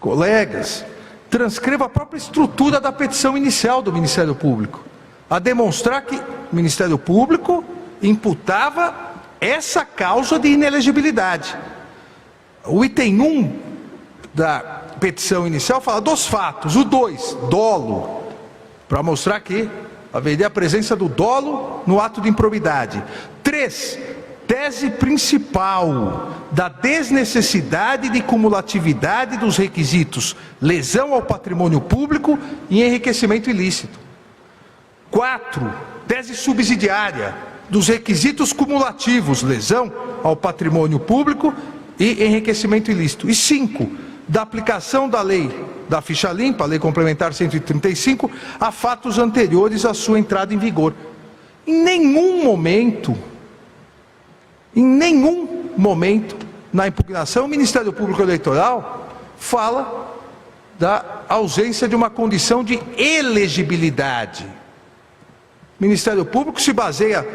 colegas, transcreva a própria estrutura da petição inicial do Ministério Público, a demonstrar que o Ministério Público imputava essa causa de inelegibilidade. O item 1 da petição inicial fala dos fatos. O 2, dolo, para mostrar que haveria a presença do dolo no ato de improbidade. 3, tese principal da desnecessidade de cumulatividade dos requisitos lesão ao patrimônio público e enriquecimento ilícito. 4, tese subsidiária dos requisitos cumulativos, lesão ao patrimônio público e enriquecimento ilícito. E 5, da aplicação da lei da ficha limpa, a lei complementar 135, a fatos anteriores à sua entrada em vigor. Em nenhum momento, na impugnação, o Ministério Público Eleitoral fala da ausência de uma condição de elegibilidade. O Ministério Público se baseia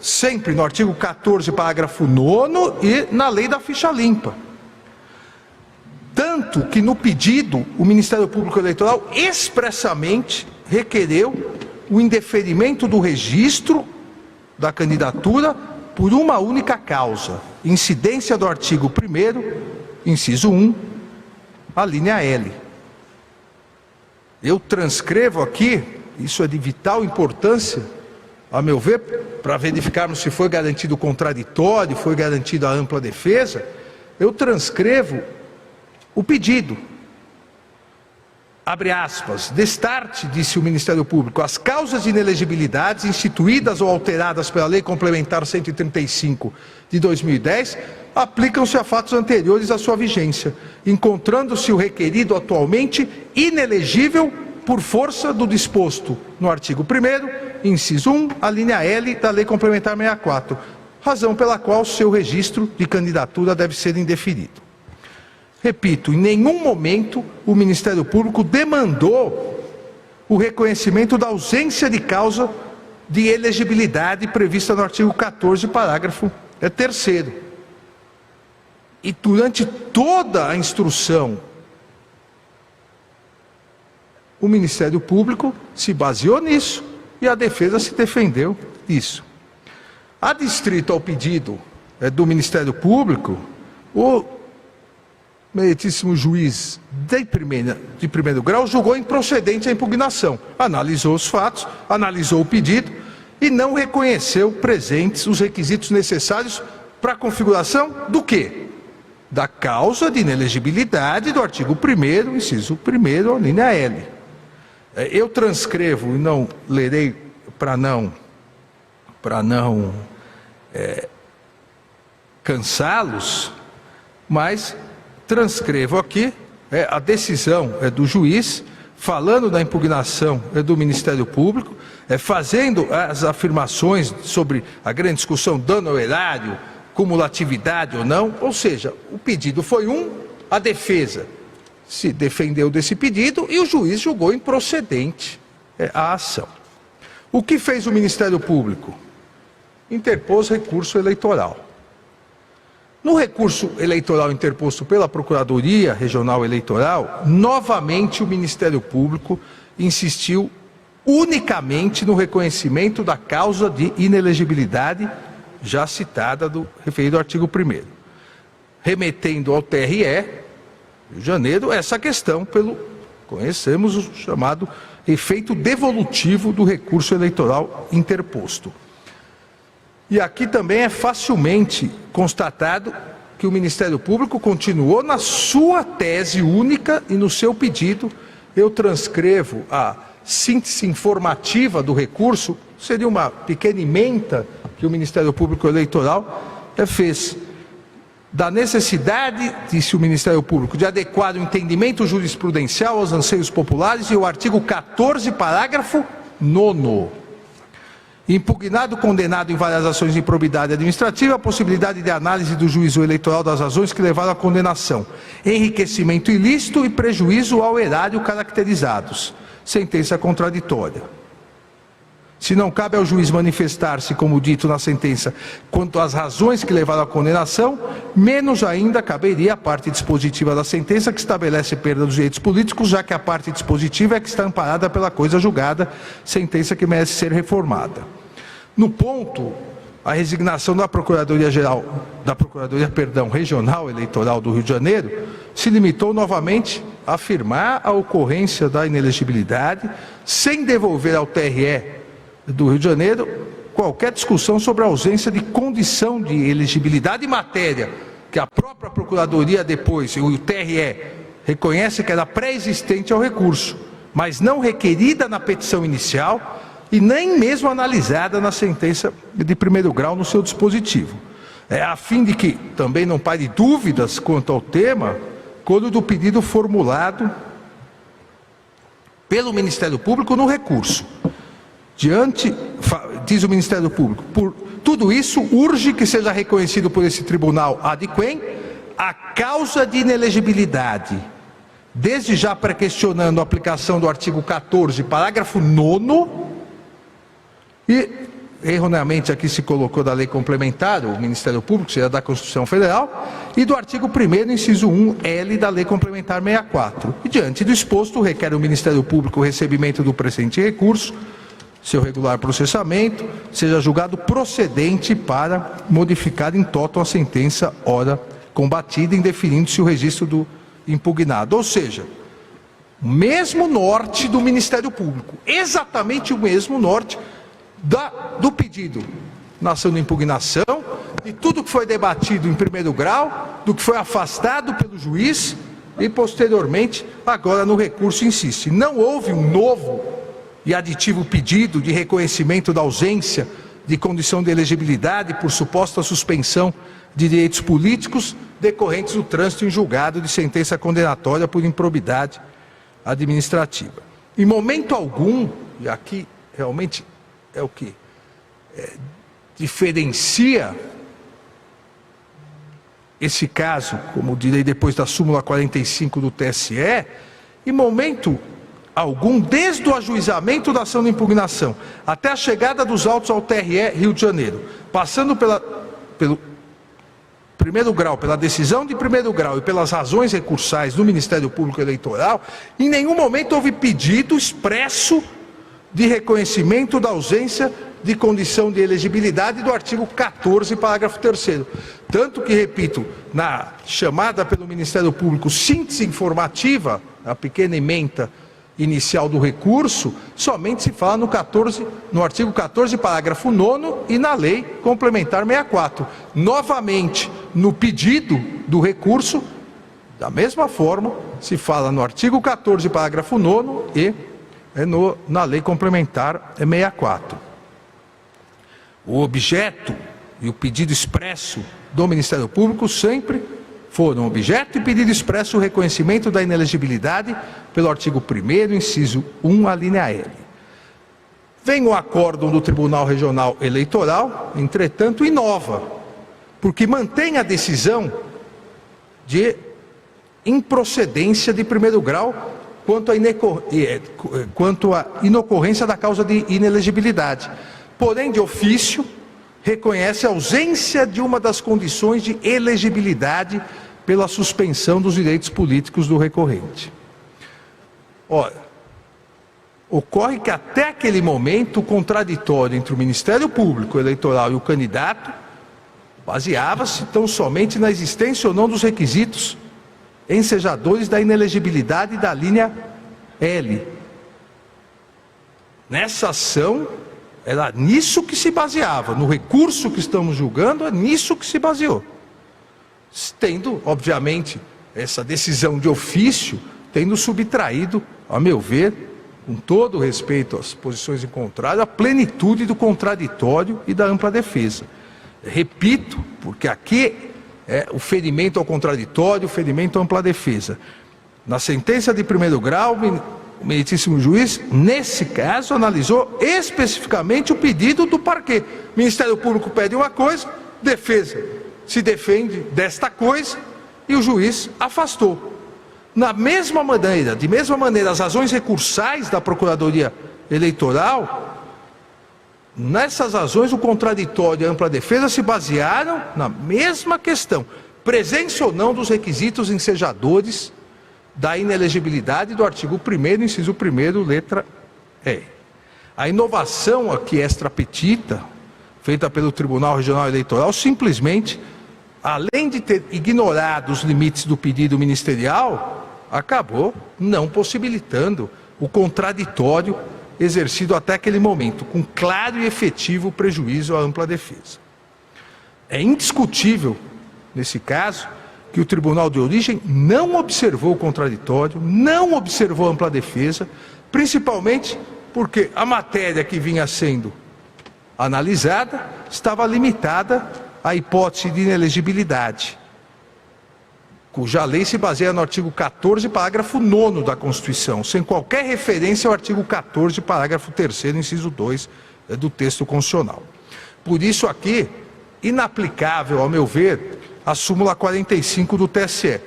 sempre no artigo 14, parágrafo 9º e na lei da ficha limpa. Tanto que no pedido, o Ministério Público Eleitoral expressamente requereu o indeferimento do registro da candidatura por uma única causa: incidência do artigo 1º, inciso 1, a linha L. Eu transcrevo aqui, isso é de vital importância, a meu ver, para verificarmos se foi garantido o contraditório, foi garantida a ampla defesa, eu transcrevo o pedido. Abre aspas, destarte, disse o Ministério Público, as causas de inelegibilidade instituídas ou alteradas pela Lei Complementar 135 de 2010 aplicam-se a fatos anteriores à sua vigência, encontrando-se o requerido atualmente inelegível por força do disposto no artigo 1º, inciso 1, a linha L da Lei Complementar 64, razão pela qual seu registro de candidatura deve ser indeferido. Repito, em nenhum momento o Ministério Público demandou o reconhecimento da ausência de causa de elegibilidade prevista no artigo 14, parágrafo 3º. E durante toda a instrução, o Ministério Público se baseou nisso e a defesa se defendeu disso. Adstrito ao pedido do Ministério Público, o meritíssimo juiz de primeiro grau julgou improcedente a impugnação, analisou os fatos, analisou o pedido e não reconheceu presentes os requisitos necessários para a configuração do quê? Da causa de inelegibilidade do artigo 1º, inciso 1º, linha L. Eu transcrevo e não lerei para não cansá-los, mas transcrevo aqui a decisão do juiz, falando da impugnação do Ministério Público, fazendo as afirmações sobre a grande discussão dano ao erário, cumulatividade ou não, ou seja, o pedido foi a defesa se defendeu desse pedido e o juiz julgou improcedente a ação. O que fez o Ministério Público? Interpôs recurso eleitoral. No recurso eleitoral interposto pela Procuradoria Regional Eleitoral, novamente o Ministério Público insistiu unicamente no reconhecimento da causa de inelegibilidade já citada do referido artigo 1º, remetendo ao TRE, Rio de Janeiro, essa questão conhecemos o chamado efeito devolutivo do recurso eleitoral interposto. E aqui também é facilmente constatado que o Ministério Público continuou na sua tese única e no seu pedido. Eu transcrevo a síntese informativa do recurso, seria uma pequena ementa que o Ministério Público Eleitoral fez. Da necessidade, disse o Ministério Público, de adequar o entendimento jurisprudencial aos anseios populares e o artigo 14, parágrafo 9º. Impugnado, condenado em várias ações de improbidade administrativa, a possibilidade de análise do juízo eleitoral das razões que levaram à condenação, enriquecimento ilícito e prejuízo ao erário caracterizados. Sentença contraditória. Se não cabe ao juiz manifestar-se, como dito na sentença, quanto às razões que levaram à condenação, menos ainda caberia a parte dispositiva da sentença que estabelece perda dos direitos políticos, já que a parte dispositiva é que está amparada pela coisa julgada, sentença que merece ser reformada. No ponto, a resignação da Procuradoria Regional Eleitoral do Rio de Janeiro se limitou novamente a afirmar a ocorrência da inelegibilidade, sem devolver ao TRE do Rio de Janeiro qualquer discussão sobre a ausência de condição de elegibilidade em matéria, que a própria Procuradoria depois, e o TRE, reconhece que era pré-existente ao recurso, mas não requerida na petição inicial e nem mesmo analisada na sentença de primeiro grau no seu dispositivo. A fim de que também não pare dúvidas quanto ao tema, quando do pedido formulado pelo Ministério Público no recurso. Diz o Ministério Público, por tudo isso, urge que seja reconhecido por esse tribunal ad quem a causa de inelegibilidade, desde já pré-questionando a aplicação do artigo 14, parágrafo 9º, e erroneamente aqui se colocou da lei complementar, o Ministério Público, seria da Constituição Federal, e do artigo 1º, inciso 1L da Lei Complementar 64. E diante do exposto, requer o Ministério Público o recebimento do presente recurso, seu regular processamento, seja julgado procedente para modificar em toto a sentença ora combatida, indeferindo-se o registro do impugnado. Ou seja, o mesmo norte do Ministério Público, exatamente o mesmo norte do pedido na ação de impugnação, de tudo que foi debatido em primeiro grau, do que foi afastado pelo juiz e posteriormente, agora no recurso insiste. Não houve um novo e aditivo pedido de reconhecimento da ausência de condição de elegibilidade por suposta suspensão de direitos políticos decorrentes do trânsito em julgado de sentença condenatória por improbidade administrativa. Em momento algum, e aqui realmente é o que diferencia esse caso, como direi depois da súmula 45 do TSE, em momento algum, desde o ajuizamento da ação de impugnação até a chegada dos autos ao TRE Rio de Janeiro, passando pelo primeiro grau, pela decisão de primeiro grau e pelas razões recursais do Ministério Público Eleitoral, em nenhum momento houve pedido expresso de reconhecimento da ausência de condição de elegibilidade do artigo 14, parágrafo 3º. Tanto que, repito, na chamada pelo Ministério Público síntese informativa, a pequena ementa inicial do recurso, somente se fala no artigo 14, parágrafo 9º e na lei complementar 64. Novamente, no pedido do recurso, da mesma forma, se fala no artigo 14, parágrafo 9º e na lei complementar 64. O objeto e o pedido expresso do Ministério Público sempre foram objeto e pedido expresso o reconhecimento da inelegibilidade pelo artigo 1º, inciso 1, a linha L. Vem o acórdão do Tribunal Regional Eleitoral, entretanto, inova, porque mantém a decisão de improcedência de primeiro grau quanto à inocorrência da causa de inelegibilidade. Porém, de ofício, reconhece a ausência de uma das condições de elegibilidade pela suspensão dos direitos políticos do recorrente. Ora, ocorre que até aquele momento o contraditório entre o Ministério Público Eleitoral e o candidato baseava-se tão somente na existência ou não dos requisitos ensejadores da inelegibilidade da linha L. Nessa ação, era nisso que se baseava, no recurso que estamos julgando, é nisso que se baseou. Tendo, obviamente, essa decisão de ofício, tendo subtraído, a meu ver, com todo respeito às posições em contrário, a plenitude do contraditório e da ampla defesa. Repito, porque aqui é o ferimento ao contraditório, o ferimento à ampla defesa. Na sentença de primeiro grau, o meritíssimo juiz, nesse caso, analisou especificamente o pedido do parquê. O Ministério Público pede uma coisa, defesa se defende desta coisa e o juiz afastou. De mesma maneira, as razões recursais da Procuradoria Eleitoral Nessas razões, o contraditório e a ampla defesa se basearam na mesma questão: presença ou não dos requisitos ensejadores da inelegibilidade do artigo 1º, inciso 1º, letra E. A inovação aqui extra petita, feita pelo Tribunal Regional Eleitoral, simplesmente, além de ter ignorado os limites do pedido ministerial, acabou não possibilitando o contraditório exercido até aquele momento, com claro e efetivo prejuízo à ampla defesa. É indiscutível, nesse caso, que o tribunal de origem não observou o contraditório, não observou a ampla defesa, principalmente porque a matéria que vinha sendo analisada estava limitada à hipótese de inelegibilidade, cuja lei se baseia no artigo 14, parágrafo 9º da Constituição, sem qualquer referência ao artigo 14, parágrafo 3º, inciso 2 do texto constitucional. Por isso aqui, inaplicável, ao meu ver, a súmula 45 do TSE.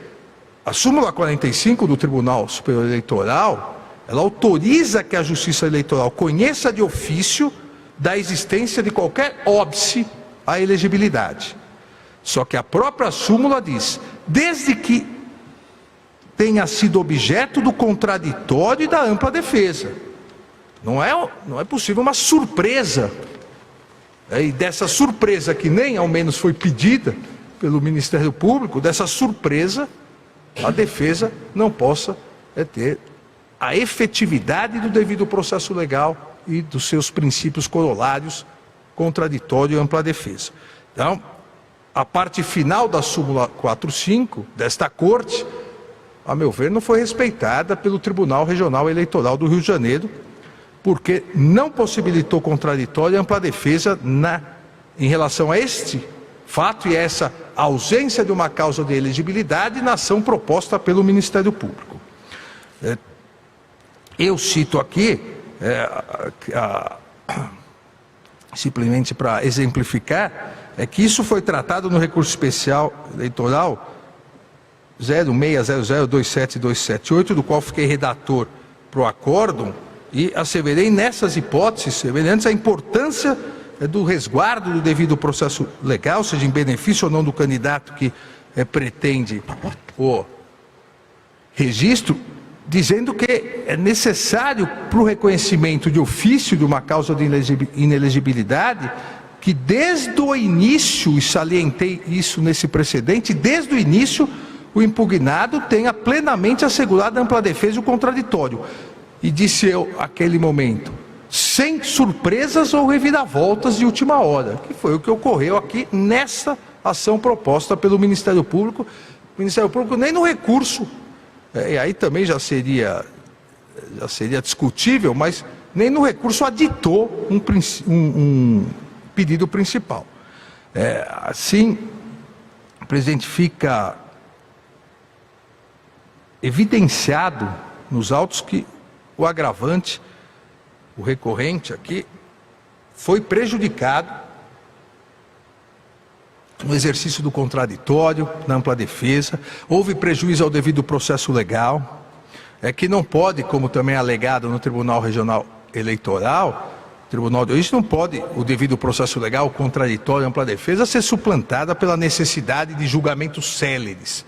A súmula 45 do Tribunal Superior Eleitoral, ela autoriza que a Justiça Eleitoral conheça de ofício da existência de qualquer óbice à elegibilidade. Só que a própria súmula diz, desde que tenha sido objeto do contraditório e da ampla defesa. Não é possível uma surpresa, e dessa surpresa que nem ao menos foi pedida pelo Ministério Público, dessa surpresa a defesa não possa ter a efetividade do devido processo legal e dos seus princípios corolários, contraditório e ampla defesa. Então, a parte final da súmula 45 desta Corte, a meu ver, não foi respeitada pelo Tribunal Regional Eleitoral do Rio de Janeiro, porque não possibilitou contraditório e ampla defesa em relação a este fato e essa ausência de uma causa de elegibilidade na ação proposta pelo Ministério Público. Eu cito aqui, simplesmente para exemplificar, que isso foi tratado no recurso especial eleitoral 0600272778, do qual fiquei redator para o acórdão, e asseverei nessas hipóteses semelhantes a importância do resguardo do devido processo legal, seja em benefício ou não do candidato que pretende o registro, dizendo que é necessário para o reconhecimento de ofício de uma causa de inelegibilidade que desde o início, e salientei isso nesse precedente, desde o início o impugnado tenha plenamente assegurado a ampla defesa e o contraditório. E disse eu, naquele momento, sem surpresas ou reviravoltas de última hora, que foi o que ocorreu aqui nessa ação proposta pelo Ministério Público. O Ministério Público nem no recurso, e aí também já seria discutível, mas nem no recurso aditou um pedido principal. Assim, presidente, fica evidenciado nos autos que o agravante, o recorrente aqui, foi prejudicado no exercício do contraditório, na ampla defesa, houve prejuízo ao devido processo legal, que não pode, como também é alegado no Tribunal Regional Eleitoral, Tribunal de Origem, não pode o devido processo legal, o contraditório, a ampla defesa, ser suplantada pela necessidade de julgamentos céleres.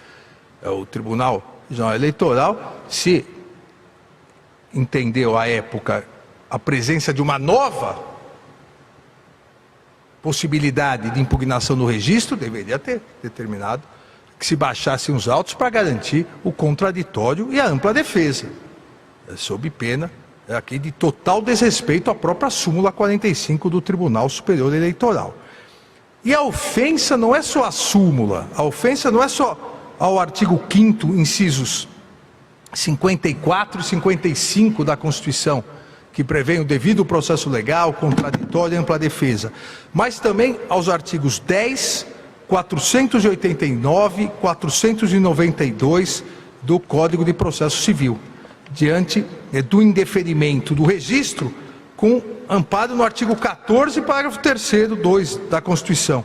O Tribunal Regional Eleitoral, se entendeu à época a presença de uma nova possibilidade de impugnação no registro, deveria ter determinado que se baixassem os autos para garantir o contraditório e a ampla defesa, sob pena aqui de total desrespeito à própria súmula 45 do Tribunal Superior Eleitoral. E a ofensa não é só a súmula, a ofensa não é só ao artigo 5º, incisos 54 e 55 da Constituição, que prevêem o devido processo legal, contraditório e ampla defesa, mas também aos artigos 10, 489 e 492 do Código de Processo Civil, diante do indeferimento do registro, com amparo no artigo 14, parágrafo 3º, 2 da Constituição,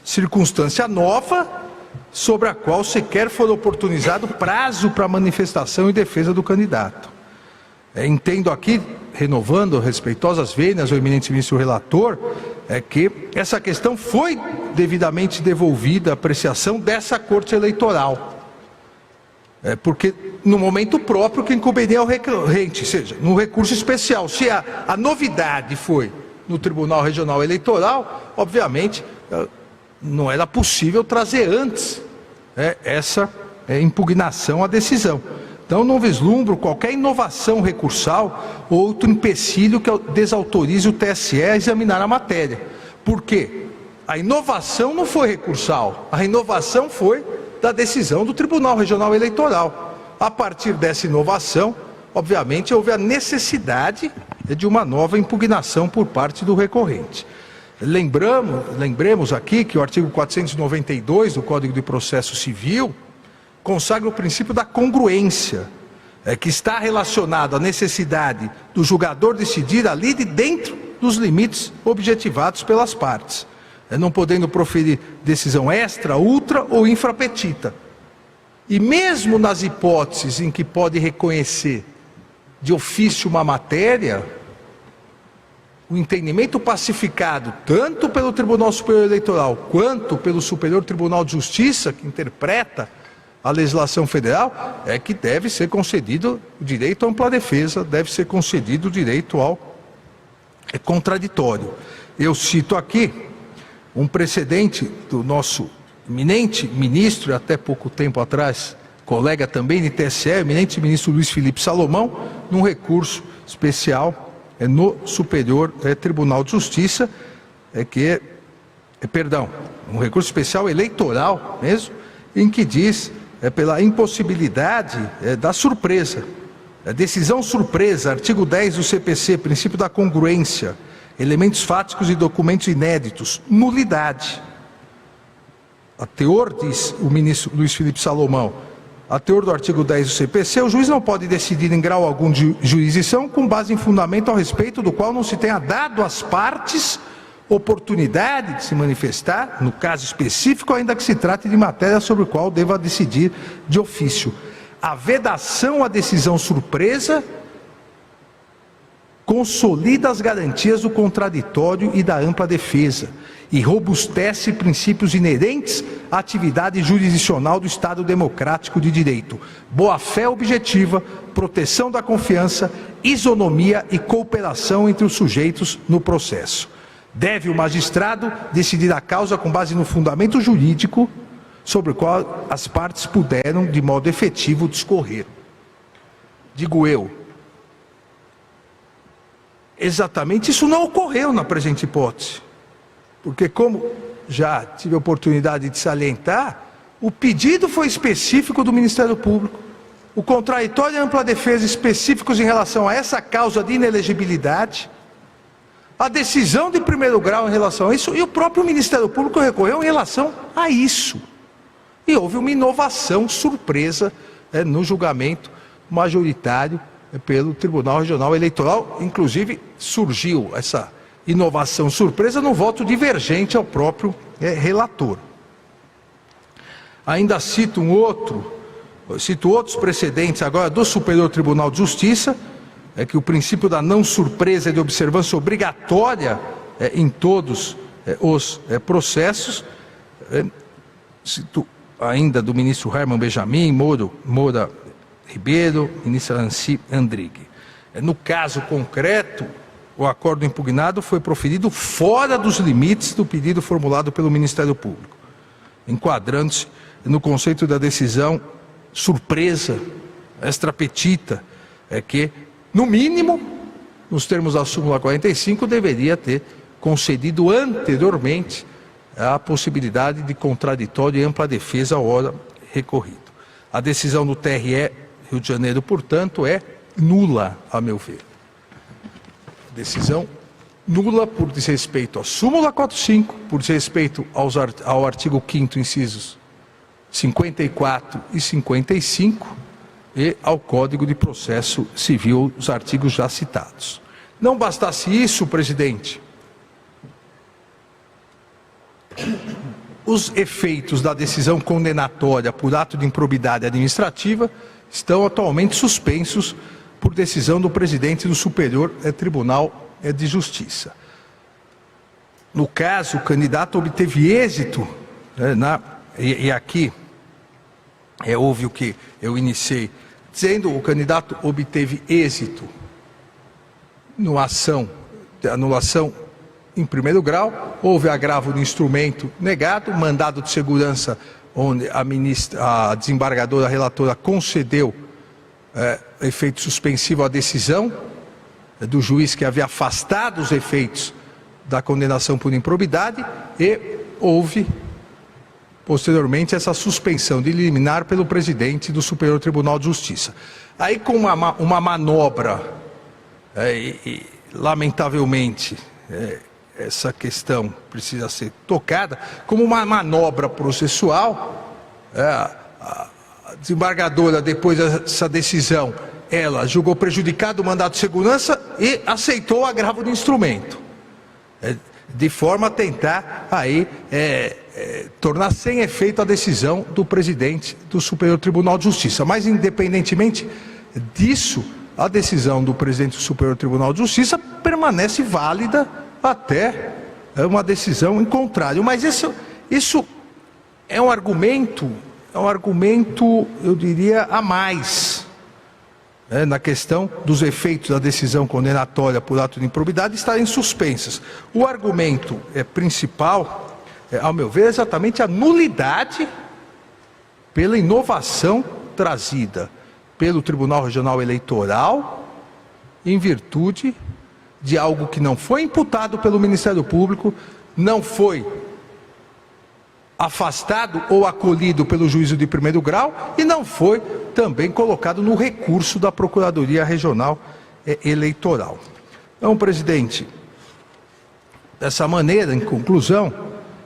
circunstância nova sobre a qual sequer for oportunizado prazo para manifestação e defesa do candidato. Entendo aqui renovando respeitosas vênias ao eminente ministro relator, é que essa questão foi devidamente devolvida à apreciação dessa Corte Eleitoral. Porque no momento próprio quem couberia ao recorrente, ou seja, no recurso especial. Se a novidade foi no Tribunal Regional Eleitoral, obviamente não era possível trazer antes essa impugnação à decisão. Então não vislumbro qualquer inovação recursal ou outro empecilho que desautorize o TSE a examinar a matéria. Por quê? A inovação não foi recursal, a inovação foi da decisão do Tribunal Regional Eleitoral. A partir dessa inovação, obviamente, houve a necessidade de uma nova impugnação por parte do recorrente. Lembremos aqui que o artigo 492 do Código de Processo Civil consagra o princípio da congruência, que está relacionado à necessidade do julgador decidir ali de dentro dos limites objetivados pelas partes, não podendo proferir decisão extra, ultra ou infrapetita. E mesmo nas hipóteses em que pode reconhecer de ofício uma matéria, o entendimento pacificado tanto pelo Tribunal Superior Eleitoral quanto pelo Superior Tribunal de Justiça, que interpreta a legislação federal, é que deve ser concedido o direito à ampla defesa, deve ser concedido o direito ao contraditório. Eu cito aqui um precedente do nosso eminente ministro, até pouco tempo atrás, colega também de TSE, eminente ministro Luiz Felipe Salomão, num recurso especial no Superior Tribunal de Justiça, um recurso especial eleitoral mesmo, em que diz pela impossibilidade da surpresa. A decisão surpresa, artigo 10 do CPC, princípio da congruência, elementos fáticos e documentos inéditos, nulidade. A teor, diz o ministro Luiz Felipe Salomão, a teor do artigo 10 do CPC, o juiz não pode decidir em grau algum de jurisdição com base em fundamento ao respeito do qual não se tenha dado às partes oportunidade de se manifestar, no caso específico, ainda que se trate de matéria sobre a qual deva decidir de ofício. A vedação à decisão surpresa consolida as garantias do contraditório e da ampla defesa e robustece princípios inerentes à atividade jurisdicional do Estado Democrático de Direito, boa-fé objetiva, proteção da confiança, isonomia e cooperação entre os sujeitos no processo. Deve o magistrado decidir a causa com base no fundamento jurídico sobre o qual as partes puderam, de modo efetivo, discorrer. Digo eu, exatamente isso não ocorreu na presente hipótese, porque, como já tive a oportunidade de salientar, o pedido foi específico do Ministério Público, o contraditório e a ampla defesa específicos em relação a essa causa de inelegibilidade, a decisão de primeiro grau em relação a isso, e o próprio Ministério Público recorreu em relação a isso. E houve uma inovação surpresa no julgamento majoritário pelo Tribunal Regional Eleitoral. Inclusive, surgiu essa inovação surpresa no voto divergente ao próprio relator. Ainda cito outros precedentes agora do Superior Tribunal de Justiça, que o princípio da não surpresa é de observância obrigatória em todos os processos. Cito ainda do ministro Herman Benjamin, Moura Ribeiro, ministra Nancy Andrighi. No caso concreto, o acordo impugnado foi proferido fora dos limites do pedido formulado pelo Ministério Público, enquadrando-se no conceito da decisão surpresa, extrapetita, que, no mínimo, nos termos da súmula 45, deveria ter concedido anteriormente a possibilidade de contraditório e ampla defesa à hora recorrido. A decisão do TRE Rio de Janeiro, portanto, é nula, a meu ver. Decisão nula por desrespeito à súmula 45, por desrespeito ao artigo 5º, incisos 54 e 55, e ao Código de Processo Civil, os artigos já citados. Não bastasse isso, presidente, os efeitos da decisão condenatória por ato de improbidade administrativa estão atualmente suspensos por decisão do presidente do Superior Tribunal de Justiça. No caso, o candidato obteve êxito, e aqui houve o que eu iniciei, dizendo o candidato obteve êxito numa ação de anulação em primeiro grau, houve agravo do instrumento negado, mandado de segurança, onde a desembargadora relatora concedeu efeito suspensivo à decisão do juiz que havia afastado os efeitos da condenação por improbidade, e houve posteriormente essa suspensão de liminar pelo presidente do Superior Tribunal de Justiça. Aí, com uma manobra, lamentavelmente, essa questão precisa ser tocada, como uma manobra processual, a desembargadora, depois dessa decisão, ela julgou prejudicado o mandado de segurança e aceitou o agravo do instrumento, de forma a tentar aí tornar sem efeito a decisão do presidente do Superior Tribunal de Justiça. Mas, independentemente disso, a decisão do presidente do Superior Tribunal de Justiça permanece válida até uma decisão em contrário. Mas isso é um argumento, eu diria, a mais, na questão dos efeitos da decisão condenatória por ato de improbidade estarem suspensas. O argumento principal, ao meu ver, é exatamente a nulidade pela inovação trazida pelo Tribunal Regional Eleitoral, em virtude de algo que não foi imputado pelo Ministério Público, não foi afastado ou acolhido pelo juízo de primeiro grau e não foi também colocado no recurso da Procuradoria Regional Eleitoral. Então, presidente, dessa maneira, em conclusão,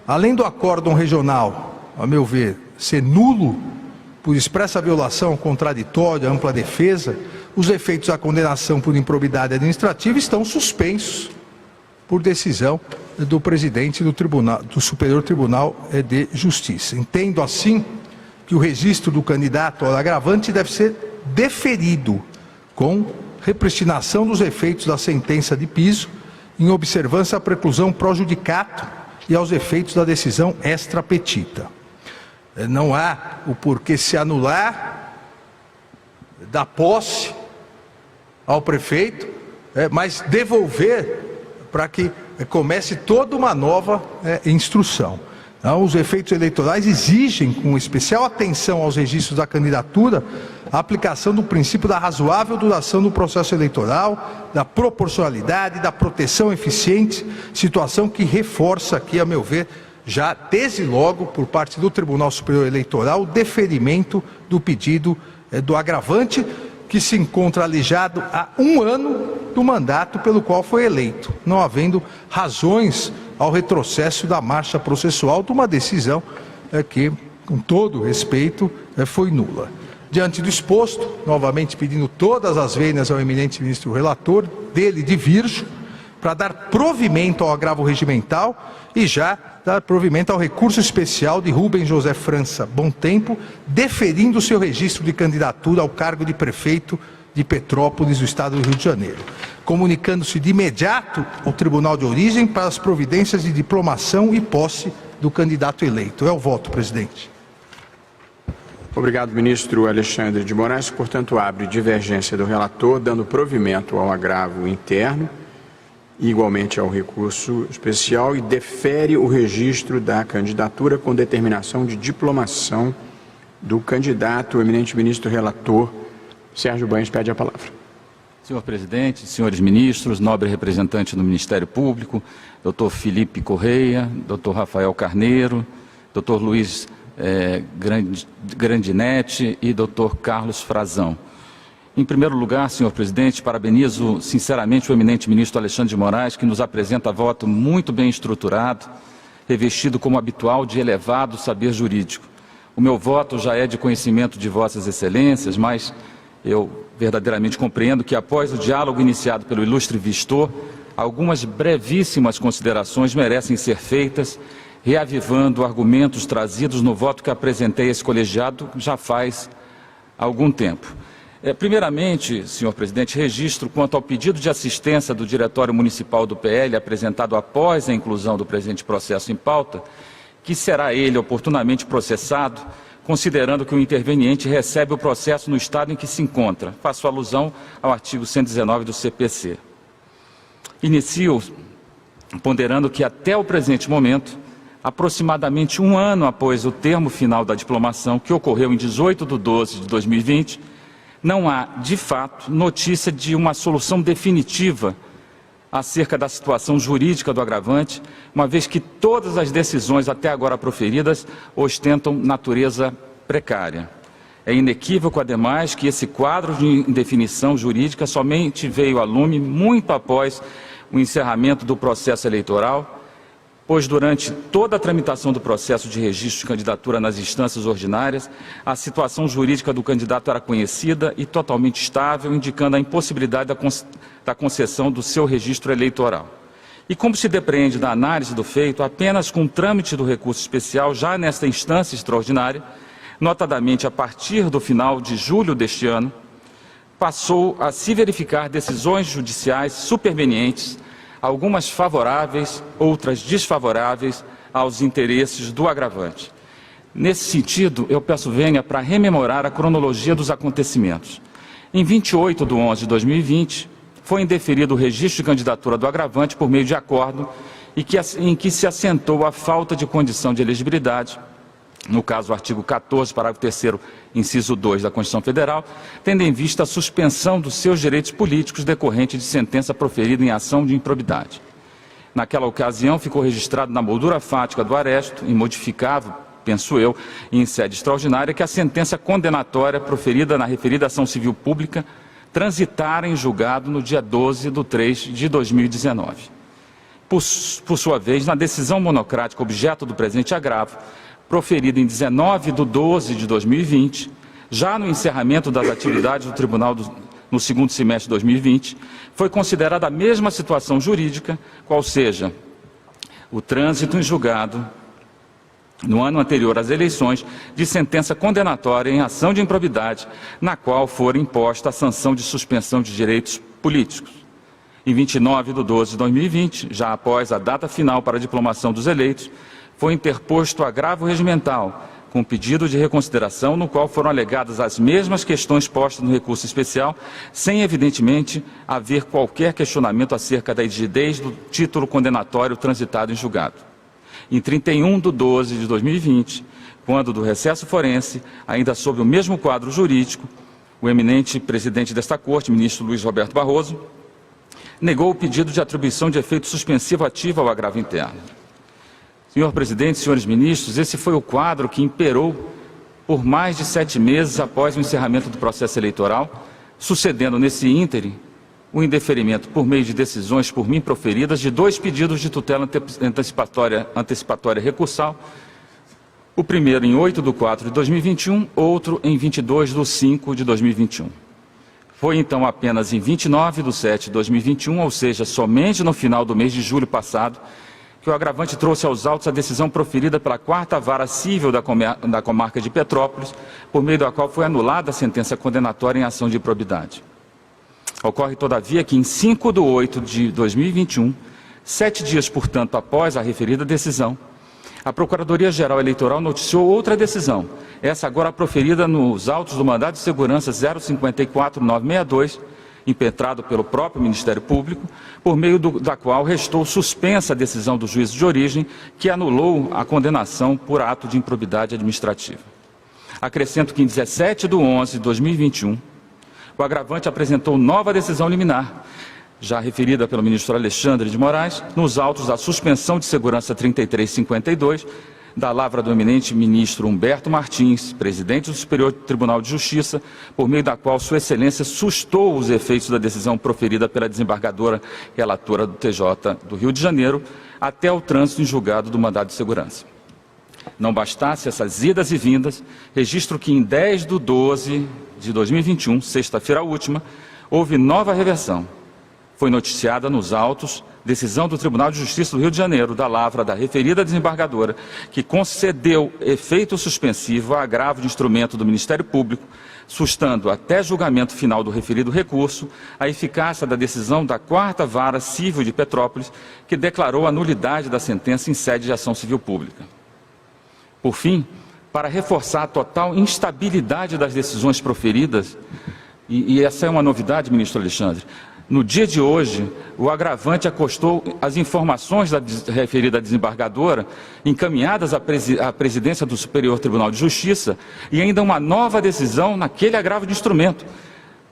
além do acórdão regional, a meu ver, ser nulo por expressa violação ao contraditório, à ampla defesa, os efeitos da condenação por improbidade administrativa estão suspensos por decisão do presidente do Superior Tribunal de Justiça. Entendo assim que o registro do candidato ao agravante deve ser deferido com repristinação dos efeitos da sentença de piso, em observância à preclusão pro judicato e aos efeitos da decisão extra petita. Não há o porquê se anular da posse ao prefeito, mas devolver para que comece toda uma nova instrução. Então, os efeitos eleitorais exigem, com especial atenção aos registros da candidatura, a aplicação do princípio da razoável duração do processo eleitoral, da proporcionalidade, da proteção eficiente, situação que reforça aqui, a meu ver, já desde logo, por parte do Tribunal Superior Eleitoral, o deferimento do pedido do agravante, que se encontra alijado há 1 ano do mandato pelo qual foi eleito, não havendo razões ao retrocesso da marcha processual de uma decisão que, com todo respeito, foi nula. Diante do exposto, novamente pedindo todas as vênias ao eminente ministro relator, dele divirjo, para dar provimento ao agravo regimental e já dar provimento ao recurso especial de Rubens José França Bom Tempo, deferindo seu registro de candidatura ao cargo de prefeito de Petrópolis, do estado do Rio de Janeiro, comunicando-se de imediato ao Tribunal de Origem para as providências de diplomação e posse do candidato eleito. É o voto, presidente. Obrigado, ministro Alexandre de Moraes. Portanto, abre divergência do relator, dando provimento ao agravo interno, igualmente ao recurso especial, e defere o registro da candidatura com determinação de diplomação do candidato. O eminente ministro relator, Sérgio Banhos, pede a palavra. Senhor presidente, senhores ministros, nobre representante do Ministério Público, doutor Felipe Correia, doutor Rafael Carneiro, doutor Luiz Grandinetti e doutor Carlos Frazão. Em primeiro lugar, senhor presidente, parabenizo sinceramente o eminente ministro Alexandre de Moraes, que nos apresenta voto muito bem estruturado, revestido como habitual de elevado saber jurídico. O meu voto já é de conhecimento de vossas excelências, mas eu verdadeiramente compreendo que, após o diálogo iniciado pelo ilustre vistor, algumas brevíssimas considerações merecem ser feitas, reavivando argumentos trazidos no voto que apresentei a esse colegiado já faz algum tempo. Primeiramente, senhor presidente, registro quanto ao pedido de assistência do Diretório Municipal do PL, apresentado após a inclusão do presente processo em pauta, que será ele oportunamente processado, considerando que o interveniente recebe o processo no estado em que se encontra. Faço alusão ao artigo 119 do CPC. Inicio ponderando que até o presente momento, aproximadamente um ano após o termo final da diplomação, que ocorreu em 18/12/2020, não há, de fato, notícia de uma solução definitiva acerca da situação jurídica do agravante, uma vez que todas as decisões até agora proferidas ostentam natureza precária. É inequívoco, ademais, que esse quadro de indefinição jurídica somente veio a lume muito após o encerramento do processo eleitoral, pois durante toda a tramitação do processo de registro de candidatura nas instâncias ordinárias, a situação jurídica do candidato era conhecida e totalmente estável, indicando a impossibilidade da concessão do seu registro eleitoral. E como se depreende da análise do feito, apenas com o trâmite do recurso especial, já nesta instância extraordinária, notadamente a partir do final de julho deste ano, passou a se verificar decisões judiciais supervenientes, algumas favoráveis, outras desfavoráveis aos interesses do agravante. Nesse sentido, eu peço vênia para rememorar a cronologia dos acontecimentos. Em 28/11/2020, foi indeferido o registro de candidatura do agravante por meio de acordo em que se assentou a falta de condição de elegibilidade, no caso o artigo 14, parágrafo 3º, inciso 2 da Constituição Federal, tendo em vista a suspensão dos seus direitos políticos decorrente de sentença proferida em ação de improbidade. Naquela ocasião, ficou registrado na moldura fática do aresto, imodificável, penso eu, em sede extraordinária, que a sentença condenatória proferida na referida ação civil pública transitara em julgado no dia 12/3/2019. Por sua vez, na decisão monocrática objeto do presente agravo, proferida em 19/12/2020, já no encerramento das atividades do Tribunal no segundo semestre de 2020, foi considerada a mesma situação jurídica, qual seja o trânsito em julgado, no ano anterior às eleições, de sentença condenatória em ação de improbidade, na qual for imposta a sanção de suspensão de direitos políticos. Em 29/12/2020, já após a data final para a diplomação dos eleitos, foi interposto agravo regimental, com pedido de reconsideração, no qual foram alegadas as mesmas questões postas no recurso especial, sem, evidentemente, haver qualquer questionamento acerca da rigidez do título condenatório transitado em julgado. Em 31/12/2020, quando do recesso forense, ainda sob o mesmo quadro jurídico, o eminente presidente desta Corte, ministro Luiz Roberto Barroso, negou o pedido de atribuição de efeito suspensivo ativo ao agravo interno. Senhor presidente, senhores ministros, esse foi o quadro que imperou por mais de 7 meses após o encerramento do processo eleitoral, sucedendo nesse ínterim o indeferimento por meio de decisões por mim proferidas de 2 pedidos de tutela antecipatória recursal, o primeiro em 8/4/2021, outro em 22/5/2021. Foi então apenas em 29/7/2021, ou seja, somente no final do mês de julho passado, que o agravante trouxe aos autos a decisão proferida pela 4ª Vara Cível da Comarca de Petrópolis, por meio da qual foi anulada a sentença condenatória em ação de improbidade. Ocorre, todavia, que em 5/8/2021, 7 dias, portanto, após a referida decisão, a Procuradoria-Geral Eleitoral noticiou outra decisão, essa agora proferida nos autos do mandado de segurança 054962, impetrado pelo próprio Ministério Público, por meio da qual restou suspensa a decisão do juízo de origem, que anulou a condenação por ato de improbidade administrativa. Acrescento que em 17/11/2021, o agravante apresentou nova decisão liminar, já referida pelo ministro Alexandre de Moraes, nos autos da suspensão de segurança 3352, da lavra do eminente ministro Humberto Martins, presidente do Superior Tribunal de Justiça, por meio da qual Sua Excelência sustou os efeitos da decisão proferida pela desembargadora relatora do TJ do Rio de Janeiro, até o trânsito em julgado do mandado de segurança. Não bastasse essas idas e vindas, registro que em 10/12/2021, sexta-feira última, houve nova reversão. Foi noticiada nos autos decisão do Tribunal de Justiça do Rio de Janeiro, da lavra da referida desembargadora, que concedeu efeito suspensivo a agravo de instrumento do Ministério Público, sustando até julgamento final do referido recurso a eficácia da decisão da 4ª Vara Civil de Petrópolis, que declarou a nulidade da sentença em sede de ação civil pública. Por fim, para reforçar a total instabilidade das decisões proferidas, e essa é uma novidade, ministro Alexandre, no dia de hoje, o agravante acostou as informações da referida desembargadora, encaminhadas à presidência do Superior Tribunal de Justiça, e ainda uma nova decisão naquele agravo de instrumento,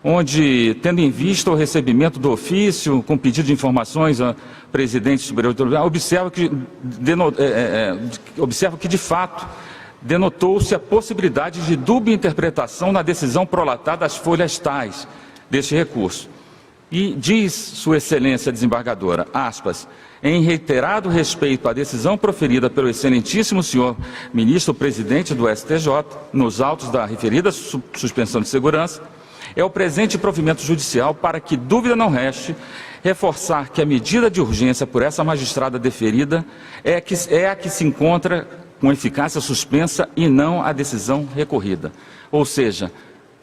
onde, tendo em vista o recebimento do ofício, com pedido de informações ao presidente do Superior Tribunal, observa que, de fato, denotou-se a possibilidade de dúbia interpretação na decisão prolatada às folhas tais deste recurso. E diz Sua Excelência desembargadora, aspas, em reiterado respeito à decisão proferida pelo excelentíssimo senhor ministro presidente do STJ, nos autos da referida suspensão de segurança, é o presente provimento judicial para que dúvida não reste, reforçar que a medida de urgência por essa magistrada deferida é a que se encontra com eficácia suspensa e não a decisão recorrida. Ou seja,